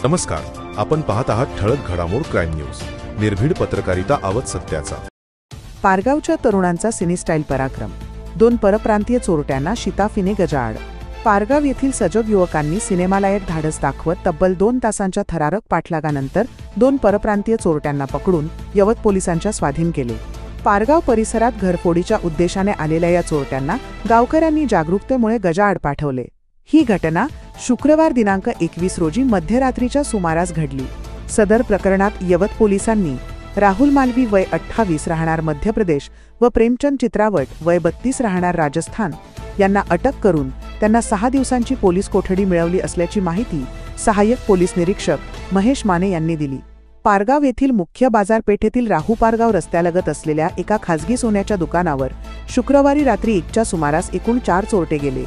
नमस्कार, आपण पाहत आहात ठळक घडामोड क्राईम न्यूज. निर्भीड पत्रकारिता आवत सत्याचा. पारगावच्या तरुणांचा सिनी स्टाईल पराक्रम. 2 परप्रांतीय चोरट्यांना शिताफीने गजाआड. पारगाव येथील सजग युवकांनी सिनेमालायक धाडस दाखवत तब्बल 2 तासांच्या थरारक पाठलागानंतर 2 परप्रांतीय चोरट्यांना पकडून यवत पोलिसांच्या स्वाधीन केले. पारगाव परिसरात घरफोडीच्या उद्देशाने आलेल्या या चोरट्यांना गावकऱ्यांनी जागरूकतेमुळे गजाआड पाठवले. ही घटना शुक्रवार दिनांक 21 रोजी मध्यरात्रीच्या सुमारास घडली. सदर प्रकरणात यवत पोलिसांनी राहुल मालवी वय 28 राहणार मध्य प्रदेश व प्रेमचंद चित्रावट वय 32 राहणार राजस्थान यांना अटक करून त्यांना 6 दिवसांची पोलीस कोठडी मिळवली असल्याची माहिती सहाय्यक पोलीस निरीक्षक महेश माने यांनी दिली. पारगाव येथील मुख्य बाजारपेठेतील राहू पारगाव रस्त्यालगत असलेल्या एका खासगी सोन्याच्या दुकानावर शुक्रवारी रात्री 1च्या सुमारास एकूण 4 चोरटे गेले.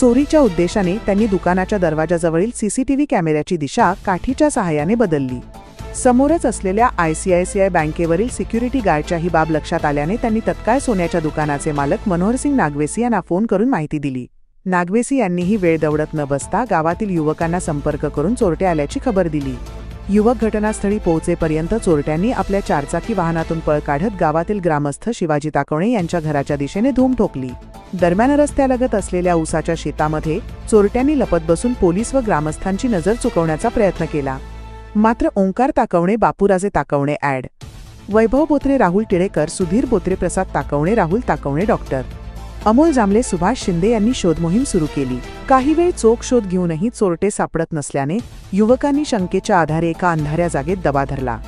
चोरीच्या उद्देशाने त्यांनी दुकानाच्या दरवाजाजवळील सीसीटीव्ही कॅमेऱ्याची दिशा काठीच्या सहाय्याने बदलली. समोरच असलेल्या ICICI बँकेवरील सिक्युरिटी गार्डच्या ही बाब लक्षात आल्याने त्यांनी तत्काळ सोन्याच्या दुकानाचे मालक मनोहरसिंग नागवेसी यांना फोन करून माहिती दिली. नागवेसी यांनीही वेळ दवडत न बसता गावातील युवकांना संपर्क करून चोरटे आल्याची खबर दिली. युवक घटनास्थळी पोहोचेपर्यंत चोरट्यांनी आपल्या 4चाकी वाहनातून पळ काढत गावातील ग्रामस्थ शिवाजी ताकवणे यांच्या घराच्या दिशेने धूम ठोकली. दरम्यान रस्त्यालगत असलेल्या ऊसाच्या शेतामध्ये चोरट्यांनी लपत बसून पोलीस व ग्रामस्थांची नजर चुकवण्याचा प्रयत्न केला. मात्र ओंकार ताकवणे, बापूराजे ताकवणे, ॲड. वैभव बोत्रे, राहुल टिळेकर, सुधीर बोत्रे, प्रसाद ताकवणे, राहुल ताकवणे, डॉक्टर अमोल जांभळे, सुभाष शिंदे यांनी शोध मोहीम सुरू केली. काही वेळ चोख शोध घेऊनही चोरटे सापडत नसल्याने युवकांनी शंकेच्या आधारे एका अंधाऱ्या जागेत दबा धरला.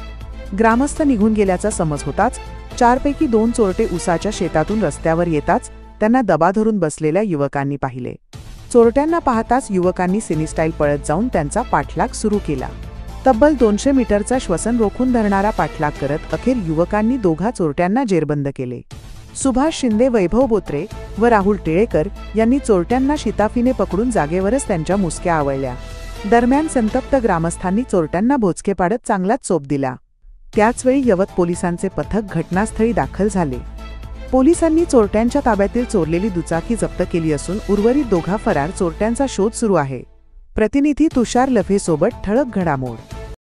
ग्रामस्थ निघून गेल्याचा समज होताच 4 पैकी 2 चोरटे ऊसाच्या शेतातून रस्त्यावर येताच त्यांना दबा धरून बसलेल्या युवकांनी पाहिले. चोरट्यांना पाहताच युवकांनी सिनी स्टाईल पळत जाऊन त्यांचा पाठलाग सुरू केला. तब्बल 200 मीटरचा श्वसन रोखून धरणारा पाठलाग करत अखेर युवकांनी दोघा चोरट्यांना जेरबंद केले. सुभाष शिंदे, वैभव बोत्रे व राहुल टिळेकर यांनी चोरट्यांना शिताफीने पकडून जागेवरच त्यांच्या मुसक्या आवळल्या. दरम्यान संतप्त ग्रामस्थांनी चोरट्यांना भोचके पाडत चांगलाच चोप दिला. त्याचवेळी यवत पोलिसांचे पथक घटनास्थळी दाखल झाले. पोलिसांनी चोरट्यांच्या ताब्यातील चोरलेली दुचाकी जप्त केली असून उर्वरित दोघा फरार चोरट्यांचा शोध सुरू आहे. प्रतिनिधी तुषार लफे सोबत ठळक घडामोड.